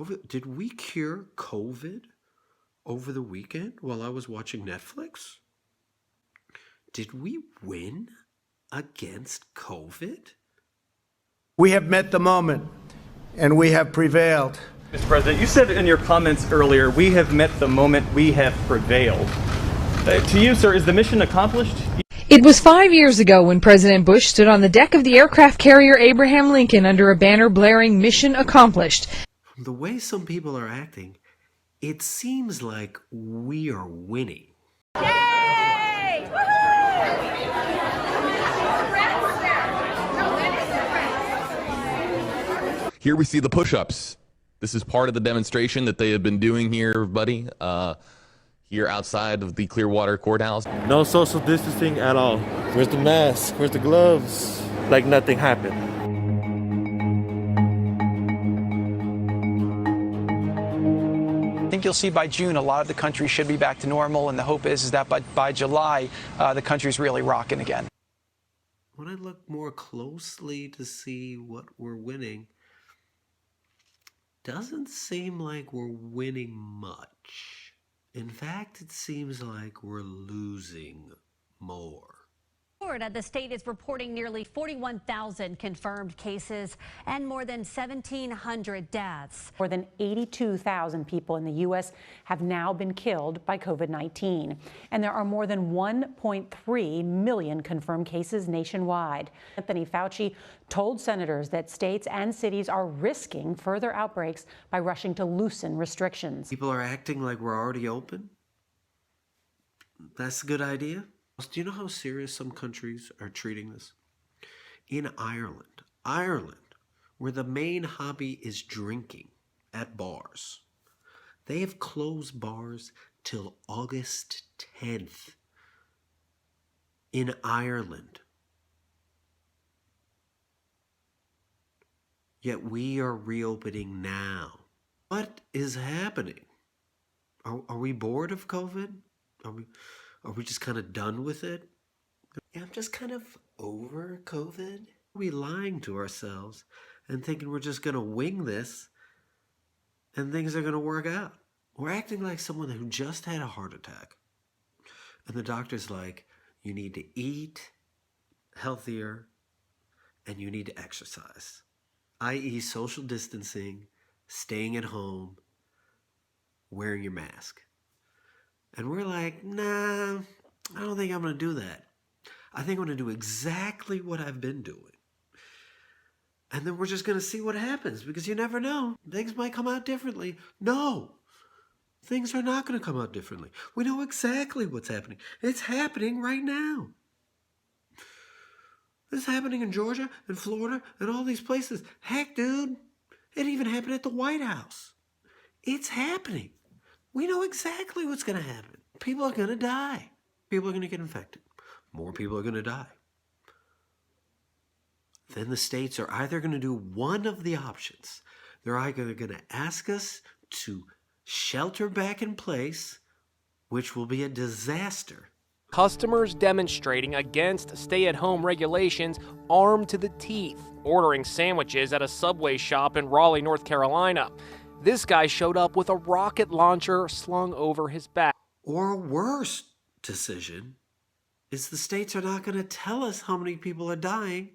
Did we cure COVID over the weekend while I was watching Netflix? Did we win against COVID? We have met the moment, and we have prevailed. Mr. President, you said in your comments earlier, we have met the moment, we have prevailed. To you, sir, is the mission accomplished? It was 5 years ago when President Bush stood on the deck of the aircraft carrier Abraham Lincoln under a banner blaring "Mission Accomplished." From the way some people are acting, it seems like we are winning. Yay! Here we see the push-ups. This is part of the demonstration that they have been doing here, everybody, here outside of the Clearwater Courthouse. No social distancing at all. Where's the mask? Where's the gloves? Like nothing happened. I think you'll see by June a lot of the country should be back to normal, and the hope is that by July the country's really rocking again. When I look more closely to see what we're winning, doesn't seem like we're winning much. In fact, it seems like we're losing more. Florida, the state is reporting nearly 41,000 confirmed cases and more than 1,700 deaths. More than 82,000 people in the U.S. have now been killed by COVID-19, and there are more than 1.3 million confirmed cases nationwide. Anthony Fauci told senators that states and cities are risking further outbreaks by rushing to loosen restrictions. People are acting like we're already open. That's a good idea. Do you know how serious some countries are treating this? In Ireland, where the main hobby is drinking at bars, they have closed bars till August 10th. In Ireland. Yet we are reopening now. What is happening? Are we bored of COVID? Are we just kind of done with it? Yeah, I'm just kind of over COVID. Are we lying to ourselves and thinking we're just going to wing this and things are going to work out? We're acting like someone who just had a heart attack. And the doctor's like, you need to eat healthier and you need to exercise, i.e. social distancing, staying at home, wearing your mask. And we're like, nah, I don't think I'm going to do that. I think I'm going to do exactly what I've been doing. And then we're just going to see what happens, because you never know. Things might come out differently. No, things are not going to come out differently. We know exactly what's happening. It's happening right now. This is happening in Georgia and Florida and all these places. Heck, dude, it even happened at the White House. It's happening. We know exactly what's going to happen. People are going to die. People are going to get infected. More people are going to die. Then the states are either going to do one of the options. They're either going to ask us to shelter back in place, which will be a disaster. Customers demonstrating against stay-at-home regulations armed to the teeth, ordering sandwiches at a Subway shop in Raleigh, North Carolina. This guy showed up with a rocket launcher slung over his back. Or a worse decision is the states are not going to tell us how many people are dying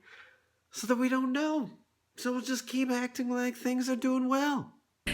so that we don't know. So we'll just keep acting like things are doing well.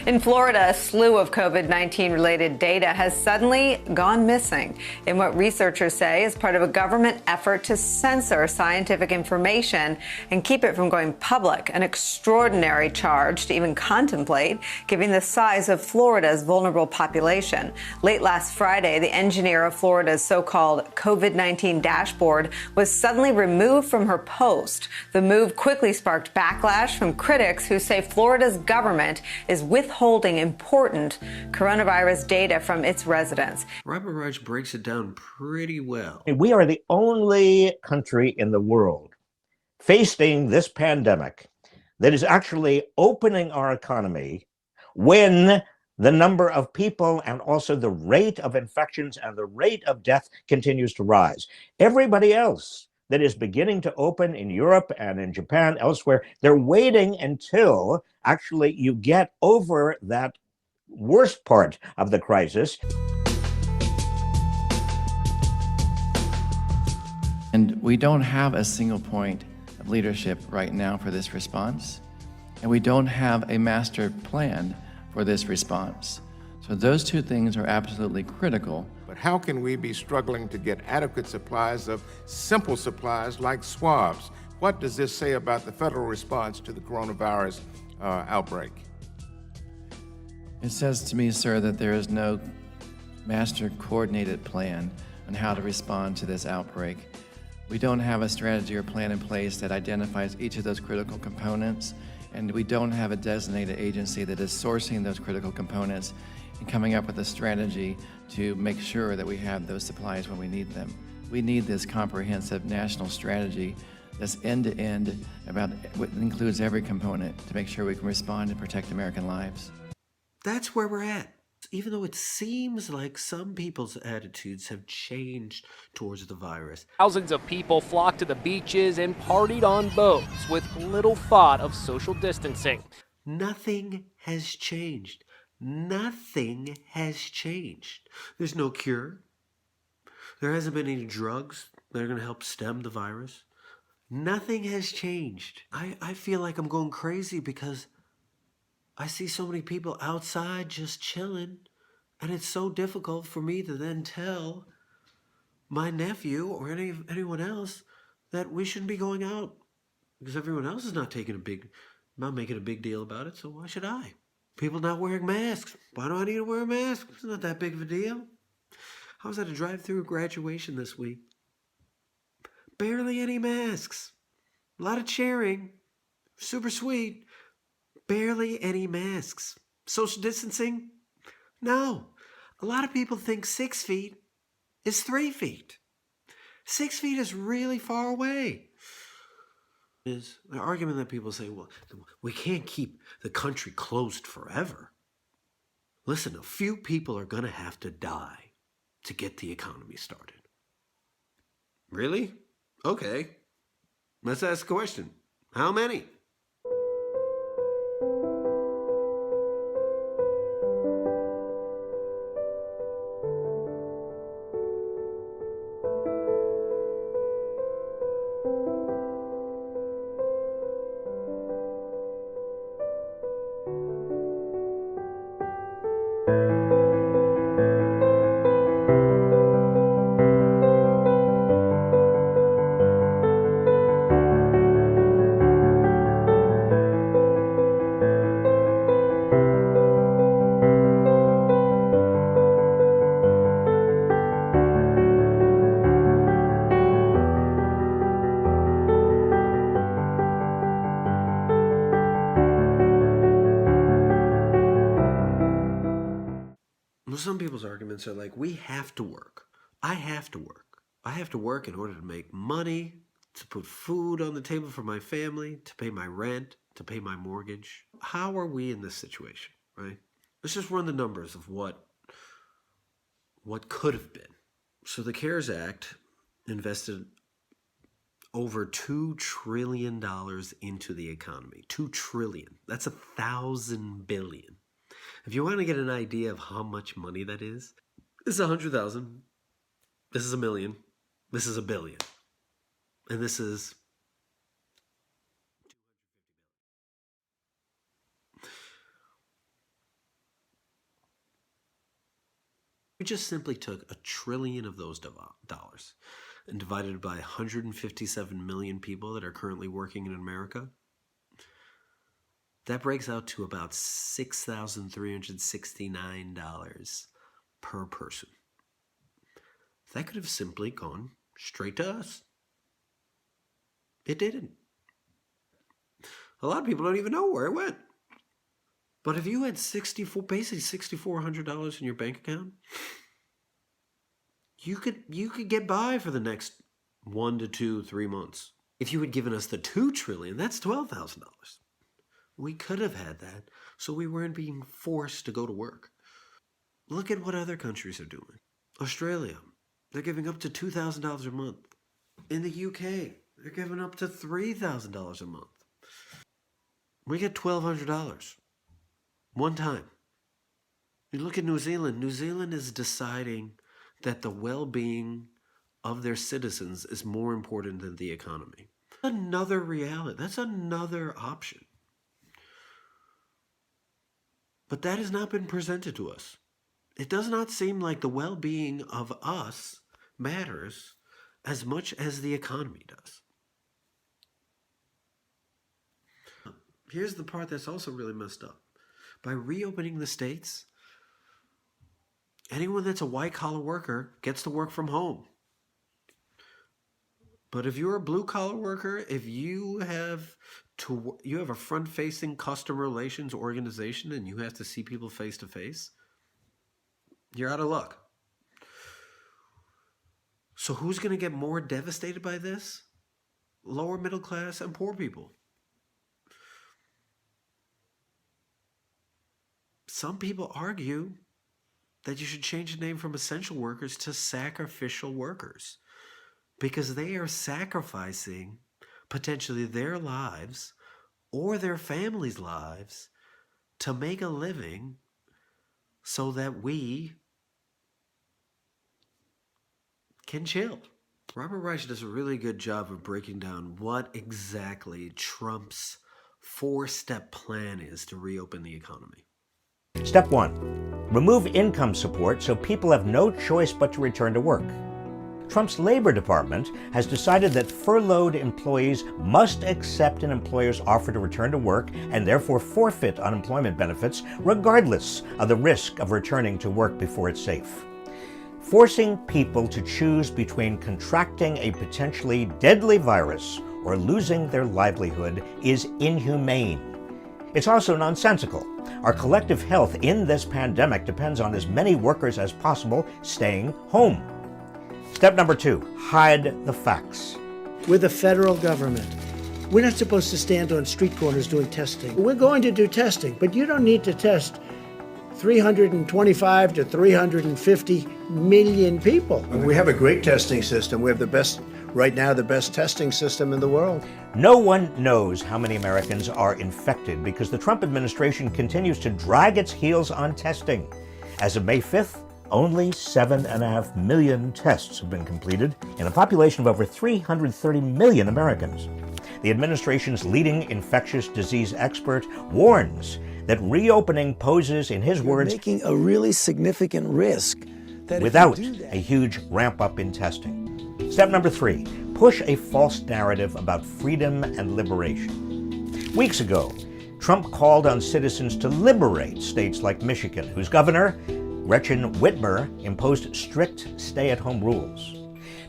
In Florida, a slew of COVID-19 related data has suddenly gone missing in what researchers say is part of a government effort to censor scientific information and keep it from going public, an extraordinary charge to even contemplate given the size of Florida's vulnerable population. Late last Friday, the engineer of Florida's so-called COVID-19 dashboard was suddenly removed from her post. The move quickly sparked backlash from critics who say Florida's government is withholding important coronavirus data from its residents. Robert Reich breaks it down pretty well. We are the only country in the world facing this pandemic that is actually opening our economy when the number of people and also the rate of infections and the rate of death continues to rise. Everybody else that is beginning to open in Europe and in Japan, elsewhere. They're waiting until actually you get over that worst part of the crisis. And we don't have a single point of leadership right now for this response, and we don't have a master plan for this response. So those two things are absolutely critical. But how can we be struggling to get adequate supplies of simple supplies like swabs? What does this say about the federal response to the coronavirus outbreak? It says to me, sir, that there is no master coordinated plan on how to respond to this outbreak. We don't have a strategy or plan in place that identifies each of those critical components, and we don't have a designated agency that is sourcing those critical components and coming up with a strategy to make sure that we have those supplies when we need them. We need this comprehensive national strategy that's end-to-end about what includes every component to make sure we can respond and protect American lives. That's where we're at. Even though it seems like some people's attitudes have changed towards the virus. Thousands of people flocked to the beaches and partied on boats with little thought of social distancing. Nothing has changed. Nothing has changed. There's no cure. There hasn't been any drugs that are going to help stem the virus. Nothing has changed. I feel like I'm going crazy because I see so many people outside just chilling, and it's so difficult for me to then tell my nephew or anyone else that we shouldn't be going out because everyone else is not making a big deal about it, so why should I? People not wearing masks. Why do I need to wear a mask? It's not that big of a deal. I was at a drive-through graduation this week. Barely any masks. A lot of cheering. Super sweet. Barely any masks. Social distancing? No. A lot of people think 6 feet is 3 feet. 6 feet is really far away. Is the argument that people say, well, we can't keep the country closed forever. Listen, a few people are going to have to die to get the economy started. Really? Okay. Let's ask the question. How many? Some people's arguments are like, we have to work. I have to work. I have to work in order to make money, to put food on the table for my family, to pay my rent, to pay my mortgage. How are we in this situation, right? Let's just run the numbers of what could have been. So the CARES Act invested over $2 trillion into the economy. $2 trillion. That's 1,000 billion. If you want to get an idea of how much money that is, this is 100,000. This is 1 million. This is 1 billion. And this is we just simply took $1 trillion of those dollars and divided it by 157 million people that are currently working in America. That breaks out to about $6,369 per person. That could have simply gone straight to us. It didn't. A lot of people don't even know where it went. But if you had basically $6,400 in your bank account, you could get by for the next 1 to 2, 3 months. If you had given us the $2 trillion, that's $12,000. We could have had that, so we weren't being forced to go to work. Look at what other countries are doing. Australia, they're giving up to $2,000 a month. In the UK, they're giving up to $3,000 a month. We get $1,200 one time. You look at New Zealand. New Zealand is deciding that the well-being of their citizens is more important than the economy. Another reality. That's another option. But that has not been presented to us. It does not seem like the well-being of us matters as much as the economy does. Here's the part that's also really messed up. By reopening the states, anyone that's a white-collar worker gets to work from home. But if you're a blue-collar worker, if you have a front-facing customer relations organization and you have to see people face-to-face, you're out of luck. So who's going to get more devastated by this? Lower middle class and poor people. Some people argue that you should change the name from essential workers to sacrificial workers because they are sacrificing potentially their lives or their families' lives to make a living so that we can chill. Robert Reich does a really good job of breaking down what exactly Trump's 4-step plan is to reopen the economy. Step 1. Remove income support so people have no choice but to return to work. Trump's Labor Department has decided that furloughed employees must accept an employer's offer to return to work and therefore forfeit unemployment benefits regardless of the risk of returning to work before it's safe. Forcing people to choose between contracting a potentially deadly virus or losing their livelihood is inhumane. It's also nonsensical. Our collective health in this pandemic depends on as many workers as possible staying home. Step number 2, hide the facts. We're the federal government. We're not supposed to stand on street corners doing testing. We're going to do testing, but you don't need to test 325 to 350 million people. We have a great testing system. We have the best testing system in the world. No one knows how many Americans are infected because the Trump administration continues to drag its heels on testing. As of May 5th, only 7.5 million tests have been completed in a population of over 330 million Americans. The administration's leading infectious disease expert warns that reopening poses, in his words, making a really significant risk that without a huge ramp up in testing. Step number 3, push a false narrative about freedom and liberation. Weeks ago, Trump called on citizens to liberate states like Michigan, whose governor, Gretchen Whitmer, imposed strict stay-at-home rules.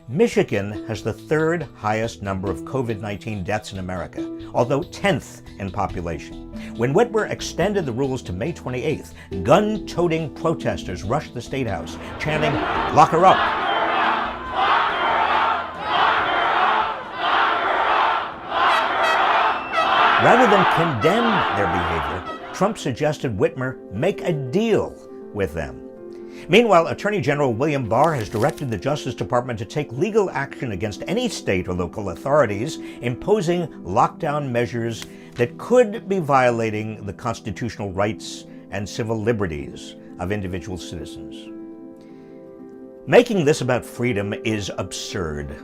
Michigan has the 3rd highest number of COVID-19 deaths in America, although 10th in population. When Whitmer extended the rules to May 28th, gun-toting protesters rushed the State House, chanting, "Lock her up!" Rather than condemn their behavior, Trump suggested Whitmer make a deal with them. Meanwhile, Attorney General William Barr has directed the Justice Department to take legal action against any state or local authorities imposing lockdown measures that could be violating the constitutional rights and civil liberties of individual citizens. Making this about freedom is absurd.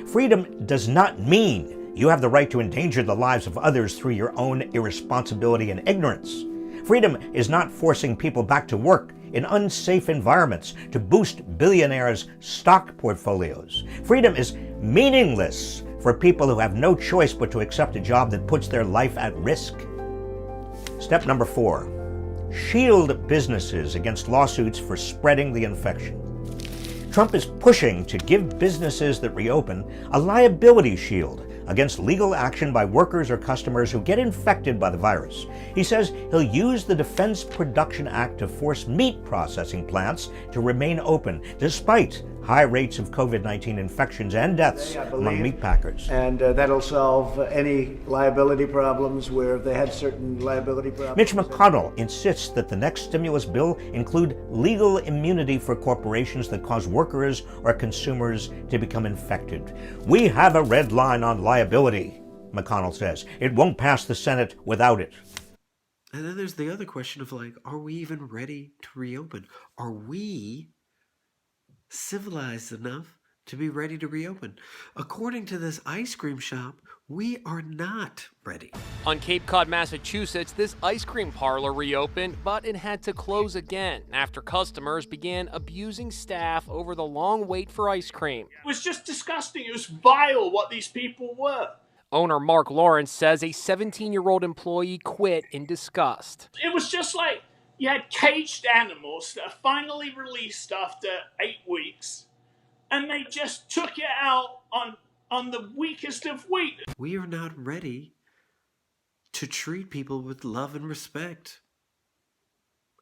Freedom does not mean you have the right to endanger the lives of others through your own irresponsibility and ignorance. Freedom is not forcing people back to work in unsafe environments to boost billionaires' stock portfolios. Freedom is meaningless for people who have no choice but to accept a job that puts their life at risk. Step number 4, shield businesses against lawsuits for spreading the infection. Trump is pushing to give businesses that reopen a liability shield against legal action by workers or customers who get infected by the virus. He says he'll use the Defense Production Act to force meat processing plants to remain open, despite high rates of COVID-19 infections and deaths among meat packers. And that'll solve any liability problems where they had certain liability problems. Mitch McConnell insists that the next stimulus bill include legal immunity for corporations that cause workers or consumers to become infected. We have a red line on liability, McConnell says. It won't pass the Senate without it. And then there's the other question of like, are we even ready to reopen? Are we civilized enough to be ready to reopen? According to this ice cream shop, we are not ready. On Cape Cod, Massachusetts, this ice cream parlor reopened, but it had to close again after customers began abusing staff over the long wait for ice cream. It was just disgusting. It was vile what these people were. Owner Mark Lawrence says a 17-year-old employee quit in disgust. It was just like you had caged animals that are finally released after 8 weeks, and they just took it out on the weakest of weak. We are not ready to treat people with love and respect.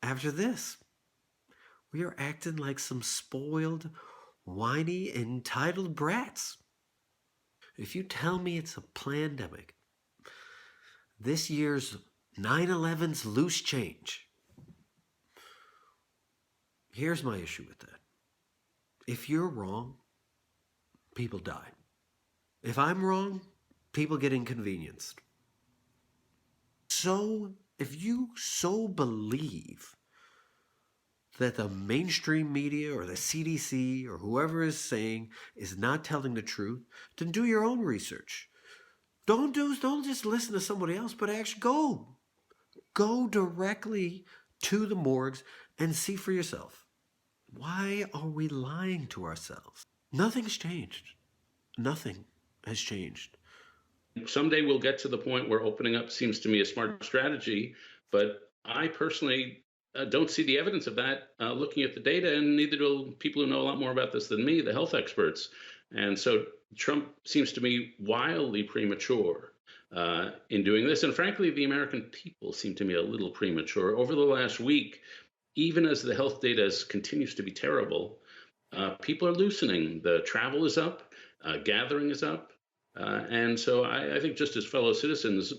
After this, we are acting like some spoiled, whiny, entitled brats. If you tell me it's a pandemic, this year's 9/11's loose change, here's my issue with that. If you're wrong, people die. If I'm wrong, people get inconvenienced. So, if you so believe that the mainstream media or the CDC or whoever is saying is not telling the truth, then do your own research. Don't just listen to somebody else, but actually go directly to the morgues and see for yourself. Why are we lying to ourselves? Nothing's changed. Nothing has changed. Someday we'll get to the point where opening up seems to me a smart strategy, but I personally don't see the evidence of that looking at the data, and neither do people who know a lot more about this than me, the health experts. And so Trump seems to me wildly premature in doing this. And frankly, the American people seem to me a little premature. Over the last week, even as the health data continues to be terrible, people are loosening. The travel is up, gathering is up. And so I think just as fellow citizens,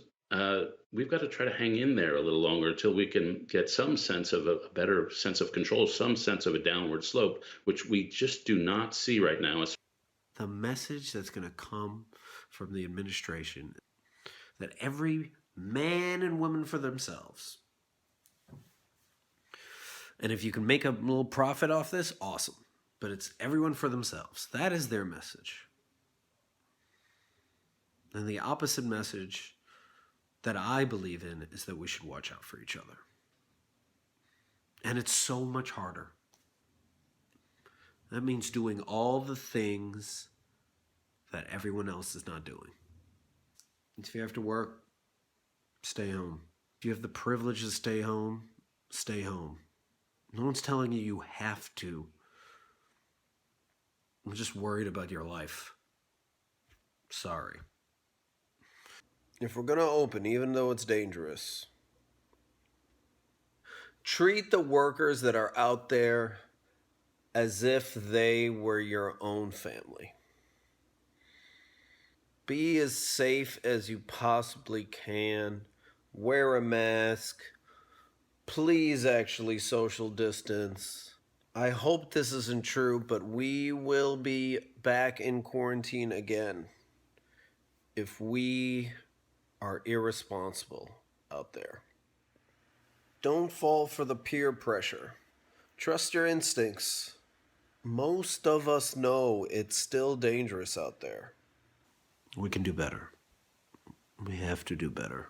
we've got to try to hang in there a little longer until we can get some sense of a better sense of control, some sense of a downward slope, which we just do not see right now. The message that's going to come from the administration, that every man and woman for themselves. And if you can make a little profit off this, awesome. But it's everyone for themselves. That is their message. And the opposite message that I believe in is that we should watch out for each other. And it's so much harder. That means doing all the things that everyone else is not doing. If you have to work, stay home. If you have the privilege to stay home, stay home. No one's telling you you have to. I'm just worried about your life. Sorry. If we're going to open, even though it's dangerous, treat the workers that are out there as if they were your own family. Be as safe as you possibly can. Wear a mask. Please actually social distance. I hope this isn't true, but we will be back in quarantine again if we are irresponsible out there. Don't fall for the peer pressure. Trust your instincts. Most of us know it's still dangerous out there. We can do better. We have to do better.